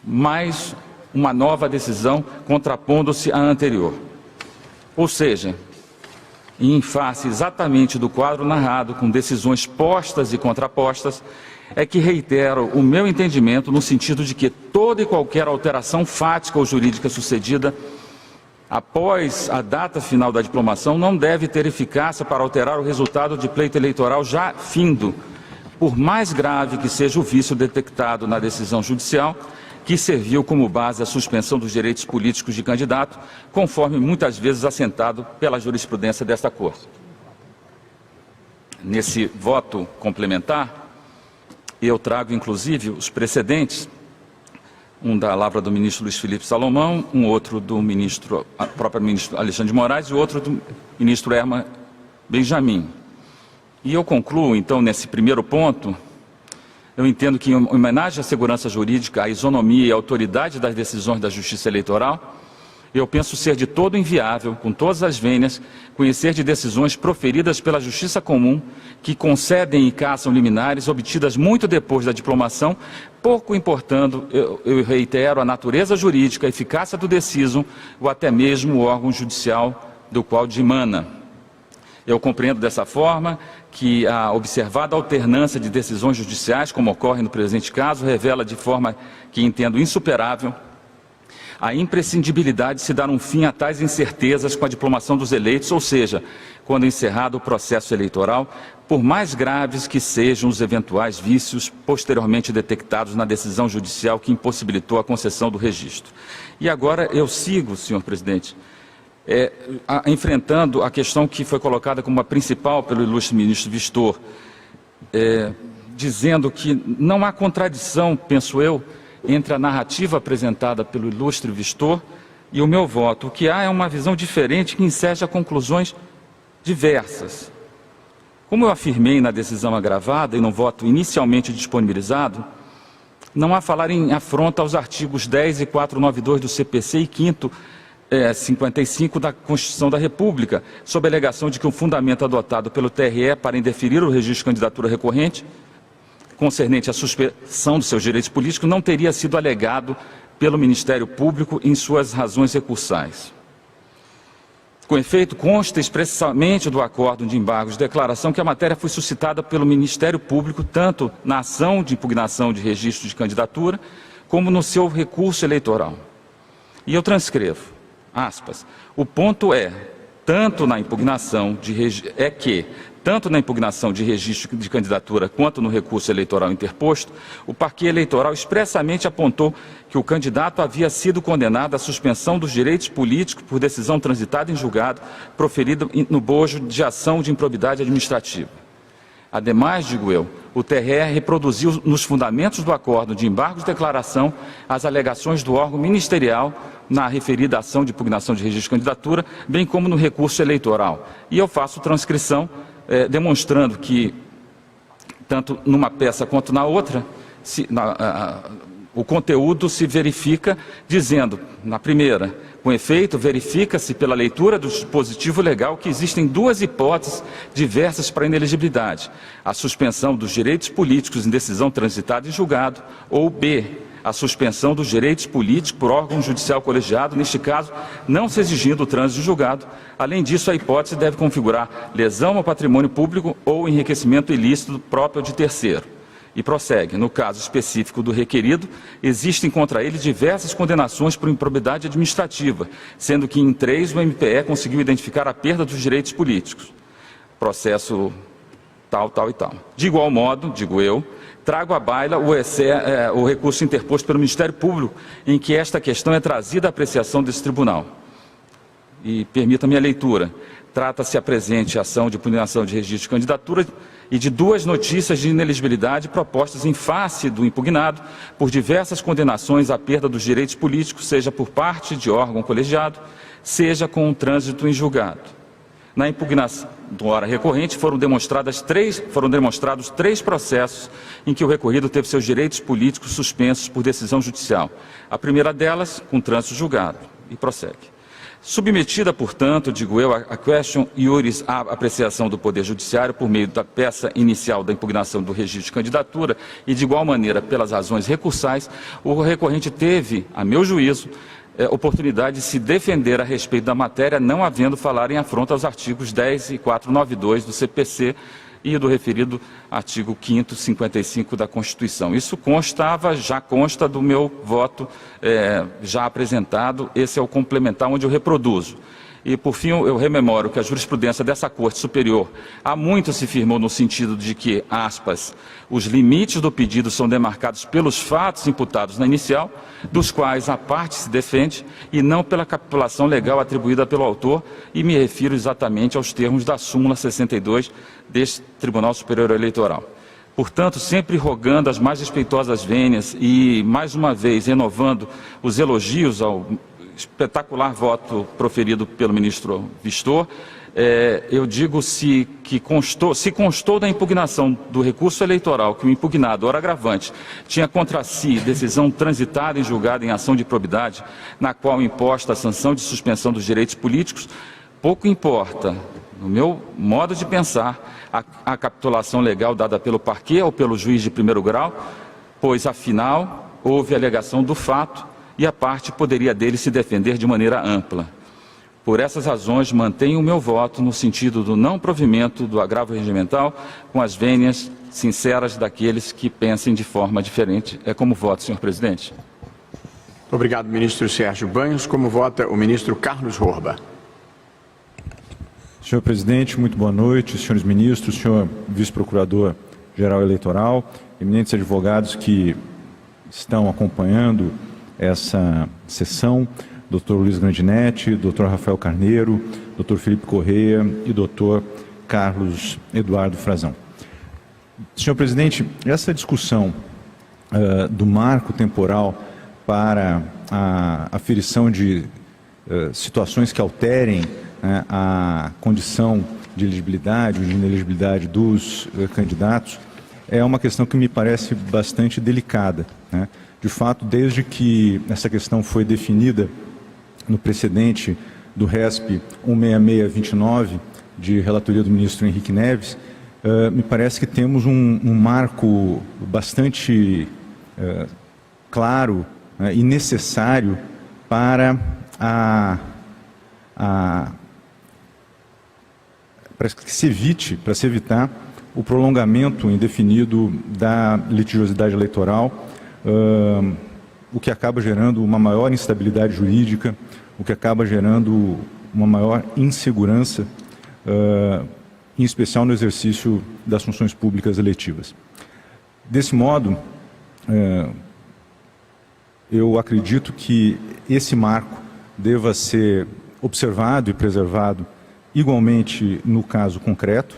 mais uma nova decisão contrapondo-se à anterior. Ou seja, em face exatamente do quadro narrado, com decisões postas e contrapostas, é que reitero o meu entendimento no sentido de que toda e qualquer alteração fática ou jurídica sucedida após a data final da diplomação não deve ter eficácia para alterar o resultado de pleito eleitoral já findo, por mais grave que seja o vício detectado na decisão judicial, que serviu como base a suspensão dos direitos políticos de candidato, conforme muitas vezes assentado pela jurisprudência desta Corte. Nesse voto complementar, eu trago inclusive os precedentes, um da lavra do ministro Luiz Felipe Salomão, um outro do próprio ministro Alexandre de Moraes e outro do ministro Herman Benjamin. E eu concluo, então, nesse primeiro ponto. Eu entendo que, em homenagem à segurança jurídica, à isonomia e à autoridade das decisões da Justiça Eleitoral, eu penso ser de todo inviável, com todas as vênias, conhecer de decisões proferidas pela Justiça Comum, que concedem e caçam liminares obtidas muito depois da diplomação, pouco importando, eu reitero, a natureza jurídica, a eficácia do deciso, ou até mesmo o órgão judicial do qual dimana. Eu compreendo dessa forma que a observada alternância de decisões judiciais, como ocorre no presente caso, revela de forma que entendo insuperável a imprescindibilidade de se dar um fim a tais incertezas com a diplomação dos eleitos, ou seja, quando encerrado o processo eleitoral, por mais graves que sejam os eventuais vícios posteriormente detectados na decisão judicial que impossibilitou a concessão do registro. E agora eu sigo, senhor presidente, enfrentando a questão que foi colocada como a principal pelo ilustre ministro Vistor, dizendo que não há contradição, penso eu, entre a narrativa apresentada pelo ilustre Vistor e o meu voto. O que há é uma visão diferente que enseja conclusões diversas. Como eu afirmei na decisão agravada e no voto inicialmente disponibilizado, não há falar em afronta aos artigos 10 e 492 do CPC e 5º 55 da Constituição da República, sob a alegação de que o fundamento adotado pelo TRE para indeferir o registro de candidatura recorrente, concernente à suspensão dos seus direitos políticos, não teria sido alegado pelo Ministério Público em suas razões recursais. Com efeito, consta expressamente do acordo de embargos de declaração que a matéria foi suscitada pelo Ministério Público tanto na ação de impugnação de registro de candidatura, como no seu recurso eleitoral. E eu transcrevo. Aspas, o ponto tanto na impugnação de registro de candidatura quanto no recurso eleitoral interposto, o parquê eleitoral expressamente apontou que o candidato havia sido condenado à suspensão dos direitos políticos por decisão transitada em julgado, proferida no bojo de ação de improbidade administrativa. Ademais, digo eu, o TRE reproduziu nos fundamentos do acordo de embargo de declaração as alegações do órgão ministerial na referida ação de impugnação de registro de candidatura, bem como no recurso eleitoral. E eu faço transcrição demonstrando que, tanto numa peça quanto na outra, o conteúdo se verifica dizendo, na primeira, com efeito, verifica-se pela leitura do dispositivo legal que existem duas hipóteses diversas para inelegibilidade: a suspensão dos direitos políticos em decisão transitada em julgado, ou B, a suspensão dos direitos políticos por órgão judicial colegiado, neste caso, não se exigindo o trânsito de julgado. Além disso, a hipótese deve configurar lesão ao patrimônio público ou enriquecimento ilícito próprio de terceiro. E prossegue, no caso específico do requerido, existem contra ele diversas condenações por improbidade administrativa, sendo que em 3 o MPE conseguiu identificar a perda dos direitos políticos. Processo tal, tal e tal. De igual modo, digo eu, trago à baila o recurso interposto pelo Ministério Público, em que esta questão é trazida à apreciação desse tribunal. E permita-me a leitura. Trata-se a presente ação de impugnação de registro de candidatura e de 2 notícias de inelegibilidade propostas em face do impugnado por diversas condenações à perda dos direitos políticos, seja por parte de órgão colegiado, seja com um trânsito em julgado. Na impugnação do hora recorrente foram demonstrados 3 processos em que o recorrido teve seus direitos políticos suspensos por decisão judicial. A primeira delas, com trânsito julgado. E prossegue. Submetida, portanto, digo eu, a question iuris à apreciação do Poder Judiciário por meio da peça inicial da impugnação do registro de candidatura e, de igual maneira, pelas razões recursais, o recorrente teve, a meu juízo, oportunidade de se defender a respeito da matéria, não havendo falar em afronta aos artigos 10 e 492 do CPC e do referido artigo 5º, 55 da Constituição. Isso já consta do meu voto já apresentado, esse é o complementar onde eu reproduzo. E, por fim, eu rememoro que a jurisprudência dessa Corte Superior há muito se firmou no sentido de que, aspas, os limites do pedido são demarcados pelos fatos imputados na inicial, dos quais a parte se defende, e não pela capitulação legal atribuída pelo autor, e me refiro exatamente aos termos da súmula 62 deste Tribunal Superior Eleitoral. Portanto, sempre rogando as mais respeitosas vênias e, mais uma vez, renovando os elogios ao espetacular voto proferido pelo ministro Vistor, eu digo se constou da impugnação do recurso eleitoral que o impugnado, ora agravante, tinha contra si decisão transitada em julgado em ação de probidade, na qual imposta a sanção de suspensão dos direitos políticos, pouco importa, no meu modo de pensar, a capitulação legal dada pelo parquê ou pelo juiz de primeiro grau, pois, afinal, houve alegação do fato e a parte poderia dele se defender de maneira ampla. Por essas razões, mantenho o meu voto no sentido do não provimento do agravo regimental, com as vênias sinceras daqueles que pensem de forma diferente. É como voto, senhor presidente. Obrigado, ministro Sérgio Banhos. Como vota o ministro Carlos Horba? Senhor presidente, muito boa noite. Senhores ministros, senhor vice-procurador-geral eleitoral, eminentes advogados que estão acompanhando essa sessão, Dr. Luiz Grandinetti, Dr. Rafael Carneiro, Dr. Felipe Correia e Dr. Carlos Eduardo Frazão. Senhor presidente, essa discussão do marco temporal para a aferição de situações que alterem a condição de elegibilidade ou de inelegibilidade dos candidatos é uma questão que me parece bastante delicada, né? De fato, desde que essa questão foi definida no precedente do RESP 16629, de relatoria do ministro Henrique Neves, me parece que temos um marco bastante claro e necessário para que se evitar o prolongamento indefinido da litigiosidade eleitoral, o que acaba gerando uma maior instabilidade jurídica, o que acaba gerando uma maior insegurança, em especial no exercício das funções públicas eletivas. Desse modo, eu acredito que esse marco deva ser observado e preservado igualmente no caso concreto,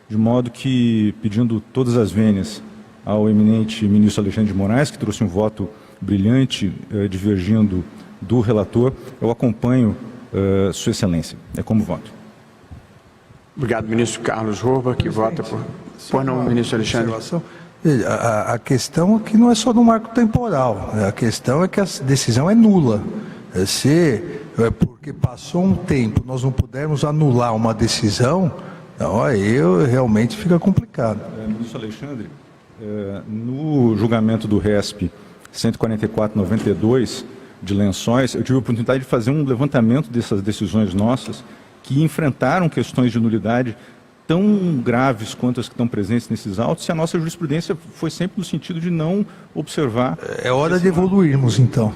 de modo que, pedindo todas as vênias ao eminente ministro Alexandre de Moraes, que trouxe um voto brilhante, divergindo do relator, eu acompanho Sua Excelência. É como voto. Obrigado, ministro Carlos Horba, que vota por não, ministro Alexandre. A questão aqui não é só do marco temporal, a questão é que a decisão é nula. Se porque passou um tempo nós não pudermos anular uma decisão, então aí realmente fica complicado. Ministro Alexandre, no julgamento do RESP 144/92 de Lençóis, eu tive a oportunidade de fazer um levantamento dessas decisões nossas que enfrentaram questões de nulidade tão graves quanto as que estão presentes nesses autos, e a nossa jurisprudência foi sempre no sentido de não observar... É hora de evoluirmos, então.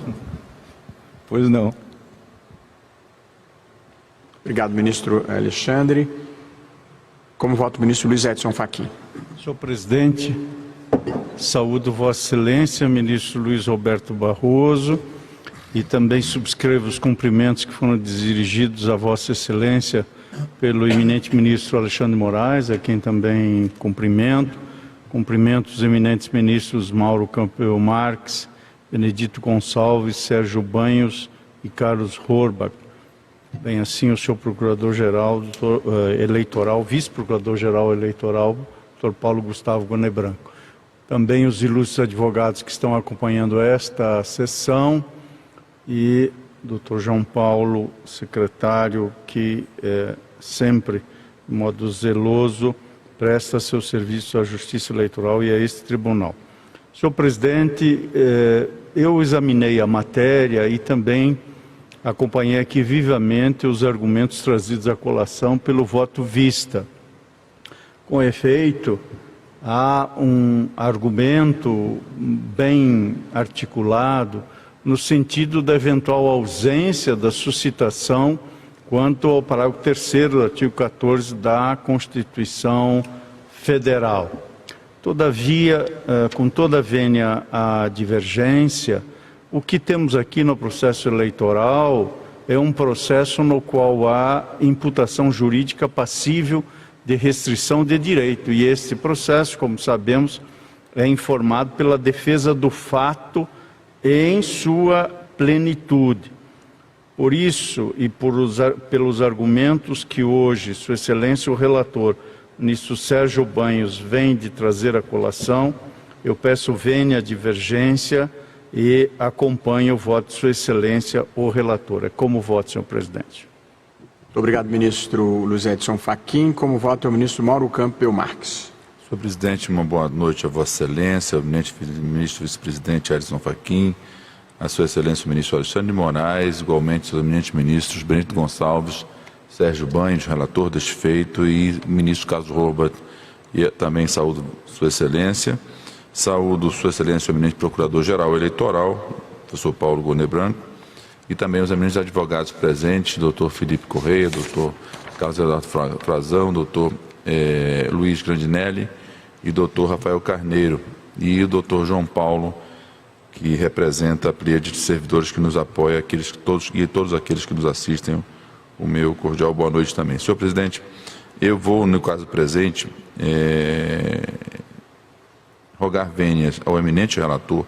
Pois não. Obrigado, ministro Alexandre. Como vota o ministro Luiz Edson Fachin? Senhor presidente, saúdo Vossa Excelência, ministro Luiz Roberto Barroso, e também subscrevo os cumprimentos que foram dirigidos a Vossa Excelência pelo eminente ministro Alexandre de Moraes, a quem também cumprimento. Cumprimento os eminentes ministros Mauro Campbell Marques, Benedito Gonçalves, Sérgio Banhos e Carlos Horbach. Bem assim o senhor Procurador-Geral Eleitoral, Vice-Procurador-Geral Eleitoral, Dr. Paulo Gustavo Goné Branco. Também os ilustres advogados que estão acompanhando esta sessão e Dr. João Paulo, secretário, que sempre, de modo zeloso, presta seu serviço à Justiça Eleitoral e a este tribunal. Senhor presidente, eu examinei a matéria e também acompanhei aqui vivamente os argumentos trazidos à colação pelo voto vista. Com efeito, há um argumento bem articulado no sentido da eventual ausência da suscitação quanto ao parágrafo 3º do artigo 14 da Constituição Federal. Todavia, com toda a vênia à divergência, o que temos aqui no processo eleitoral é um processo no qual há imputação jurídica passível de restrição de direito. E este processo, como sabemos, é informado pela defesa do fato em sua plenitude. Por isso e pelos argumentos que hoje Sua Excelência o relator, ministro Sérgio Banhos, vem de trazer à colação, eu peço vênia à divergência e acompanho o voto de Sua Excelência o relator. É como voto, senhor presidente. Muito obrigado, ministro Luiz Edson Fachin. Como vota o ministro Mauro Campbell Marques? Senhor presidente, uma boa noite a Vossa Excelência, ao ministro vice-presidente Edson Fachin, a Sua Excelência o ministro Alexandre de Moraes, igualmente aos eminentes ministros Benedito Gonçalves, Sérgio Banhos, relator deste feito, e o ministro Carlos Horbach, e também saúdo Sua Excelência. Saúdo Sua Excelência o eminente Procurador-Geral Eleitoral, professor Paulo Goné Branco, e também os eminentes advogados presentes, doutor Felipe Correia, doutor Carlos Eduardo Frazão, doutor Luiz Grandinelli e doutor Rafael Carneiro, e o doutor João Paulo, que representa a tríade de servidores que nos apoia, todos aqueles que nos assistem, o meu cordial boa noite também. Senhor presidente, eu vou, no caso presente, rogar vênias ao eminente relator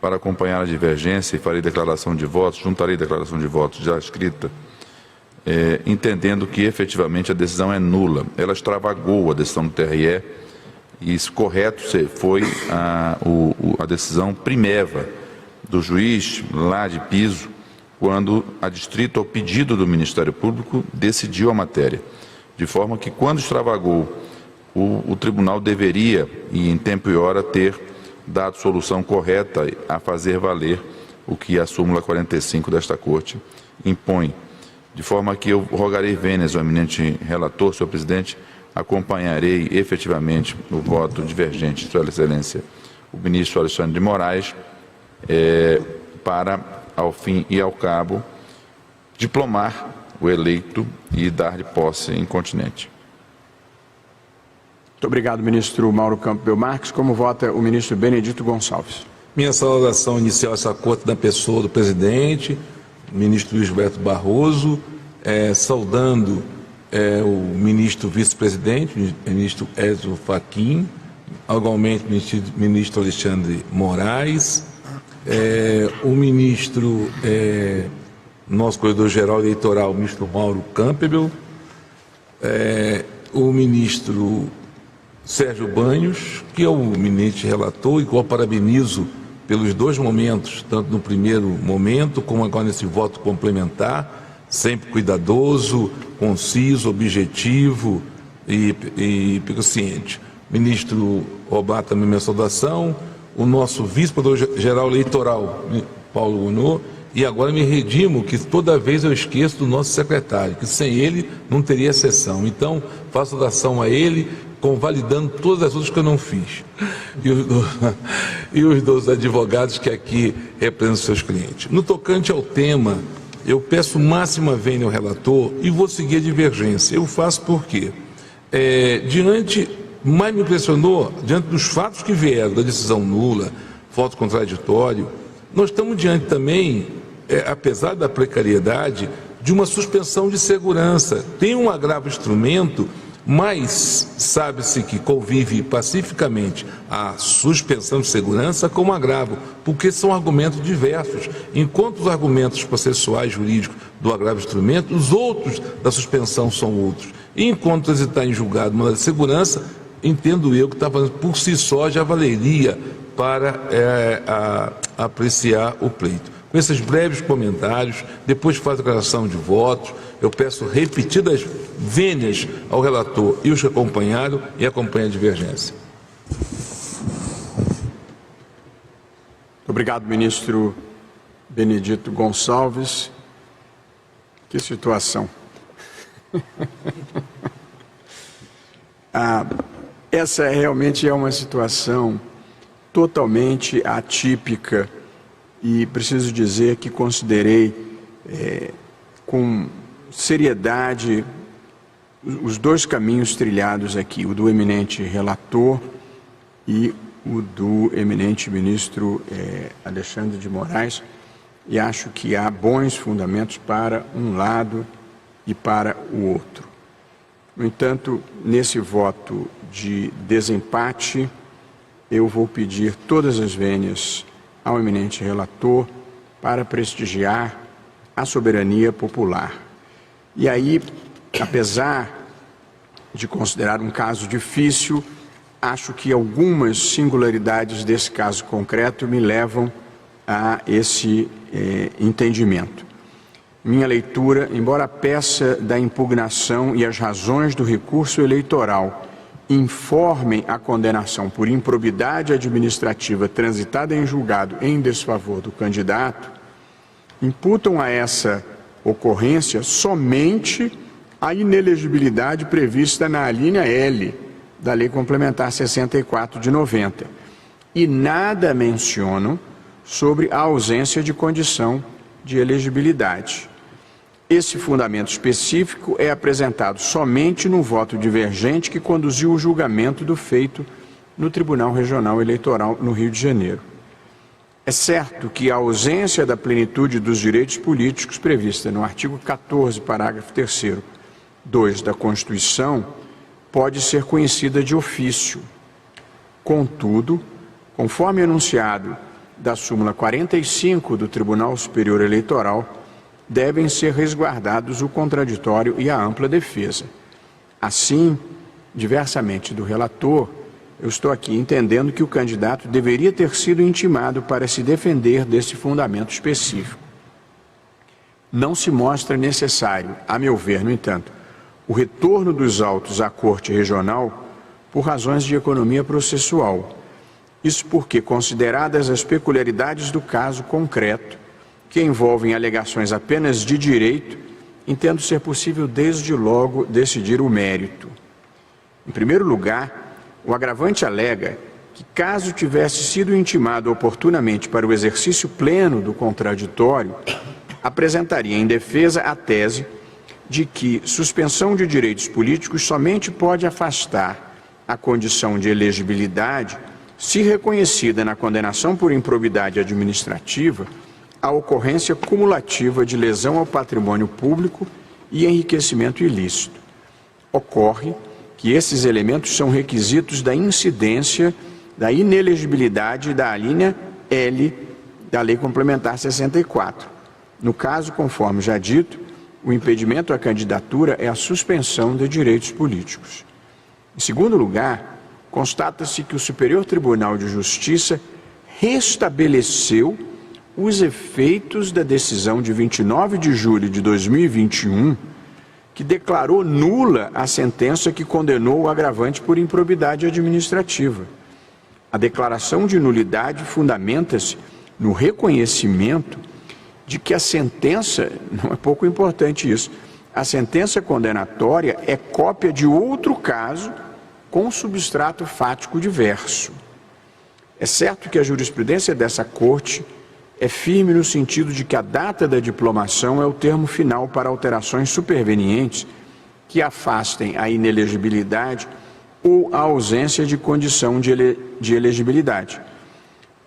para acompanhar a divergência e farei declaração de votos, juntarei declaração de votos já escrita, entendendo que efetivamente a decisão é nula. Ela extravagou a decisão do TRE, e isso correto foi a decisão primeva do juiz lá de piso, quando a distrito, ao pedido do Ministério Público, decidiu a matéria. De forma que, quando extravagou, o tribunal deveria, e em tempo e hora, ter dado solução correta a fazer valer o que a súmula 45 desta Corte impõe. De forma que eu rogarei vênias ao eminente relator, senhor presidente, acompanharei efetivamente o voto divergente de Sua Excelência, o ministro Alexandre de Moraes, para, ao fim e ao cabo, diplomar o eleito e dar-lhe posse incontinente. Muito obrigado, ministro Mauro Campbell Marques. Como vota o ministro Benedito Gonçalves? Minha saudação inicial a essa corte da pessoa do presidente, ministro Luiz Roberto Barroso, saudando o ministro vice-presidente, ministro Edson Fachin, igualmente o ministro Alexandre Moraes, o ministro, nosso corredor-geral eleitoral, o ministro Mauro Campbell, o ministro Sérgio Banhos, que é o eminente relator, igual parabenizo pelos dois momentos, tanto no primeiro momento como agora nesse voto complementar, sempre cuidadoso, conciso, objetivo e consciente. Ministro Roberto, também minha saudação, o nosso vice-procurador-geral eleitoral, Paulo Gounod, e agora me redimo que toda vez eu esqueço do nosso secretário, que sem ele não teria sessão. Então, faço oração a ele, convalidando todas as outras que eu não fiz. E os dos advogados que aqui representam seus clientes. No tocante ao tema, eu peço máxima vênia ao relator e vou seguir a divergência. Eu faço por quê? Mais me impressionou, diante dos fatos que vieram, da decisão nula, voto contraditório, nós estamos diante também, apesar da precariedade, de uma suspensão de segurança. Tem um agravo instrumento, mas sabe-se que convive pacificamente a suspensão de segurança com um agravo, porque são argumentos diversos. Enquanto os argumentos processuais jurídicos do agravo instrumento, os outros da suspensão são outros. E enquanto transitar em julgado uma de segurança, entendo eu que por si só já valeria para apreciar o pleito. Com esses breves comentários, depois faz a declaração de votos, eu peço repetidas vênias ao relator e os que acompanharam e acompanham a divergência. Obrigado, ministro Benedito Gonçalves. Que situação. Essa realmente é uma situação totalmente atípica e preciso dizer que considerei com seriedade os dois caminhos trilhados aqui, o do eminente relator e o do eminente ministro Alexandre de Moraes, e acho que há bons fundamentos para um lado e para o outro. No entanto, nesse voto de desempate, eu vou pedir todas as vênias ao eminente relator para prestigiar a soberania popular. E aí, apesar de considerar um caso difícil, acho que algumas singularidades desse caso concreto me levam a esse entendimento. Minha leitura, embora a peça da impugnação e as razões do recurso eleitoral informem a condenação por improbidade administrativa transitada em julgado em desfavor do candidato, imputam a essa ocorrência somente a inelegibilidade prevista na alínea L da Lei Complementar 64 de 90 e nada mencionam sobre a ausência de condição de elegibilidade. Esse fundamento específico é apresentado somente no voto divergente que conduziu o julgamento do feito no Tribunal Regional Eleitoral no Rio de Janeiro. É certo que a ausência da plenitude dos direitos políticos prevista no artigo 14, parágrafo 3º, 2 da Constituição, pode ser conhecida de ofício. Contudo, conforme enunciado da súmula 45 do Tribunal Superior Eleitoral, devem ser resguardados o contraditório e a ampla defesa. Assim, diversamente do relator, eu estou aqui entendendo que o candidato deveria ter sido intimado para se defender desse fundamento específico. Não se mostra necessário, a meu ver, no entanto, o retorno dos autos à Corte Regional por razões de economia processual. Isso porque, consideradas as peculiaridades do caso concreto, que envolvem alegações apenas de direito, entendo ser possível desde logo decidir o mérito. Em primeiro lugar, o agravante alega que, caso tivesse sido intimado oportunamente para o exercício pleno do contraditório, apresentaria em defesa a tese de que suspensão de direitos políticos somente pode afastar a condição de elegibilidade se reconhecida na condenação por improbidade administrativa a ocorrência cumulativa de lesão ao patrimônio público e enriquecimento ilícito. Ocorre que esses elementos são requisitos da incidência da inelegibilidade da alínea L da Lei Complementar 64. No caso, conforme já dito, o impedimento à candidatura é a suspensão de direitos políticos. Em segundo lugar, constata-se que o Superior Tribunal de Justiça restabeleceu os efeitos da decisão de 29 de julho de 2021, que declarou nula a sentença que condenou o agravante por improbidade administrativa. A declaração de nulidade fundamenta-se no reconhecimento de que a sentença, não é pouco importante isso, a sentença condenatória é cópia de outro caso com substrato fático diverso. É certo que a jurisprudência dessa Corte é firme no sentido de que a data da diplomação é o termo final para alterações supervenientes que afastem a inelegibilidade ou a ausência de condição de elegibilidade.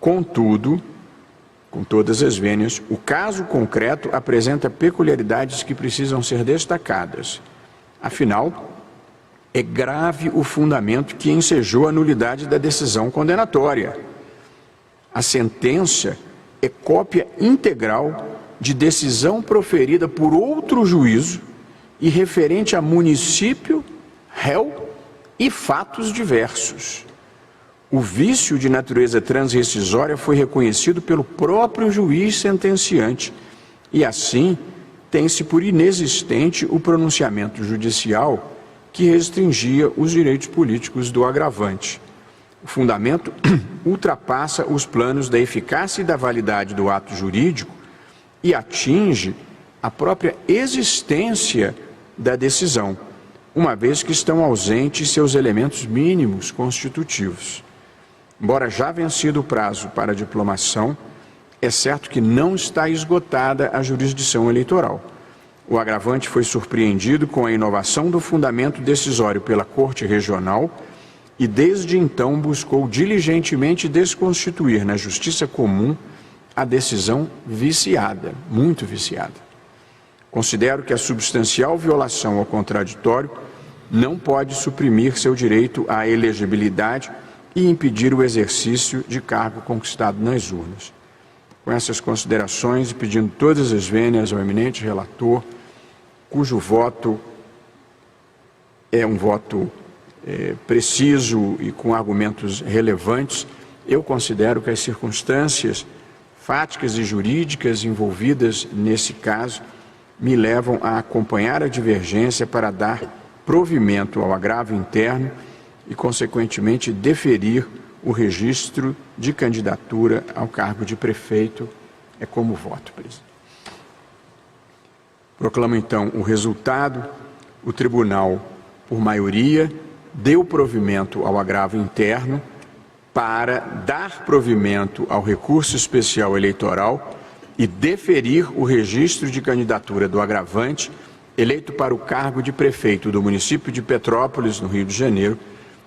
Contudo, com todas as vênias, o caso concreto apresenta peculiaridades que precisam ser destacadas. Afinal, é grave o fundamento que ensejou a nulidade da decisão condenatória. A sentença é cópia integral de decisão proferida por outro juízo e referente a município, réu e fatos diversos. O vício de natureza transrescisória foi reconhecido pelo próprio juiz sentenciante e, assim, tem-se por inexistente o pronunciamento judicial que restringia os direitos políticos do agravante. O fundamento ultrapassa os planos da eficácia e da validade do ato jurídico e atinge a própria existência da decisão, uma vez que estão ausentes seus elementos mínimos constitutivos. Embora já vencido o prazo para a diplomação, é certo que não está esgotada a jurisdição eleitoral. O agravante foi surpreendido com a inovação do fundamento decisório pela Corte Regional e, desde então, buscou diligentemente desconstituir na Justiça Comum a decisão viciada, muito viciada. Considero que a substancial violação ao contraditório não pode suprimir seu direito à elegibilidade e impedir o exercício de cargo conquistado nas urnas. Com essas considerações e pedindo todas as vênias ao eminente relator, cujo voto é um voto preciso e com argumentos relevantes, eu considero que as circunstâncias fáticas e jurídicas envolvidas nesse caso me levam a acompanhar a divergência para dar provimento ao agravo interno e, consequentemente, deferir o registro de candidatura ao cargo de prefeito. É como voto, presidente. Proclamo, então, o resultado. O tribunal, por maioria, deu provimento ao agravo interno para dar provimento ao recurso especial eleitoral e deferir o registro de candidatura do agravante eleito para o cargo de prefeito do município de Petrópolis, no Rio de Janeiro,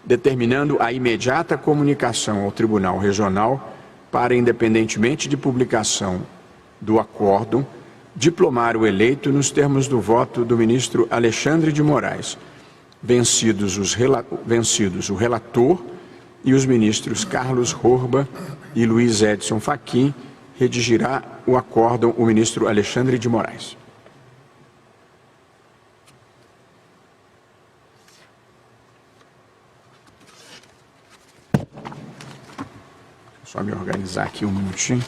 determinando a imediata comunicação ao Tribunal Regional para, independentemente de publicação do acórdão, diplomar o eleito nos termos do voto do ministro Alexandre de Moraes, vencidos o relator e os ministros Carlos Horba e Luiz Edson Fachin, redigirá o acórdão o ministro Alexandre de Moraes. Só me organizar aqui um minutinho.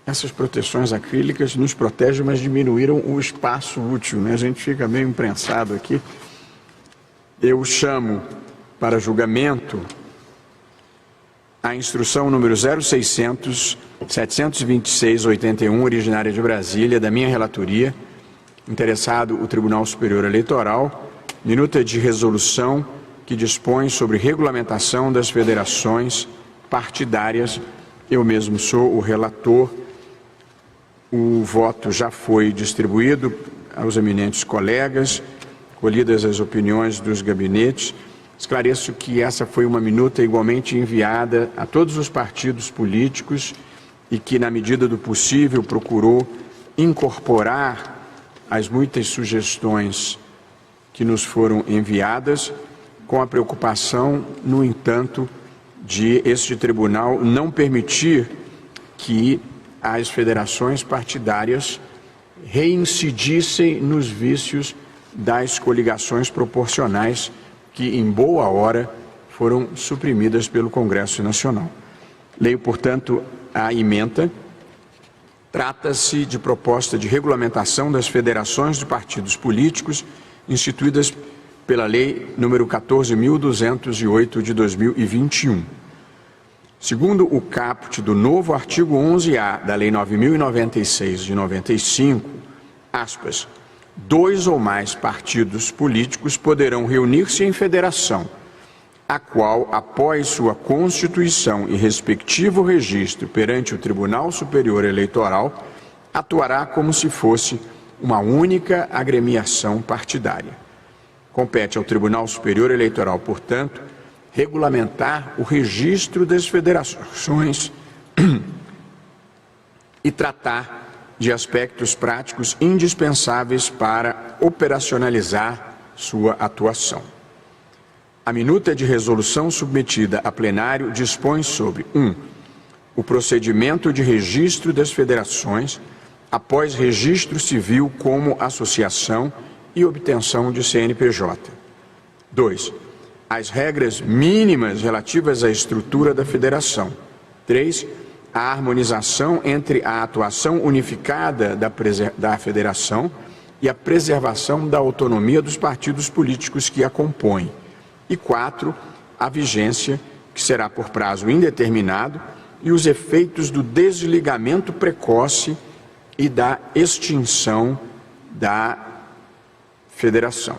Essas proteções acrílicas nos protegem, mas diminuíram o espaço útil, né? A gente fica meio imprensado aqui. Eu chamo para julgamento a instrução número 0600-726-81, originária de Brasília, da minha relatoria, interessado o Tribunal Superior Eleitoral, minuta de resolução que dispõe sobre regulamentação das federações partidárias. Eu mesmo sou o relator. O voto já foi distribuído aos eminentes colegas, colhidas as opiniões dos gabinetes. Esclareço que essa foi uma minuta igualmente enviada a todos os partidos políticos e que, na medida do possível, procurou incorporar as muitas sugestões que nos foram enviadas, com a preocupação, no entanto, de este tribunal não permitir que as federações partidárias reincidissem nos vícios das coligações proporcionais que, em boa hora, foram suprimidas pelo Congresso Nacional. Leio, portanto, a ementa trata-se de proposta de regulamentação das federações de partidos políticos instituídas pela Lei nº 14.208 de 2021. Segundo o caput do novo artigo 11A da Lei 9.096 de 95, aspas, 2 ou mais partidos políticos poderão reunir-se em federação, a qual, após sua constituição e respectivo registro perante o Tribunal Superior Eleitoral, atuará como se fosse uma única agremiação partidária. Compete ao Tribunal Superior Eleitoral, portanto, regulamentar o registro das federações e tratar de aspectos práticos indispensáveis para operacionalizar sua atuação. A minuta de resolução submetida a plenário dispõe sobre 1. O procedimento de registro das federações após registro civil como associação e obtenção de CNPJ. 2. As regras mínimas relativas à estrutura da federação. 3. A harmonização entre a atuação unificada da federação e a preservação da autonomia dos partidos políticos que a compõem. E 4, a vigência, que será por prazo indeterminado, e os efeitos do desligamento precoce e da extinção da federação.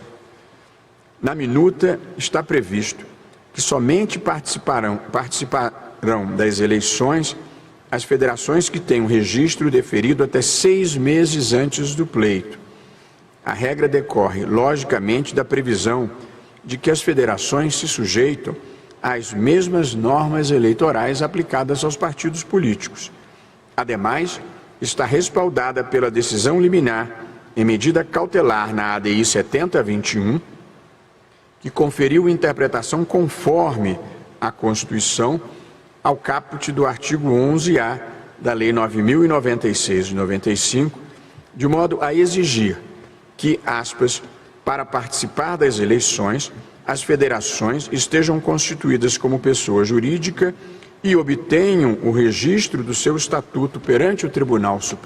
Na minuta está previsto que somente participarão das eleições as federações que tenham registro deferido até 6 meses antes do pleito. A regra decorre, logicamente, da previsão de que as federações se sujeitam às mesmas normas eleitorais aplicadas aos partidos políticos. Ademais, está respaldada pela decisão liminar em medida cautelar na ADI 7021, que conferiu interpretação conforme a Constituição ao caput do artigo 11A da Lei 9.096 de 95, de modo a exigir que, aspas, para participar das eleições, as federações estejam constituídas como pessoa jurídica e obtenham o registro do seu estatuto perante o Tribunal Superior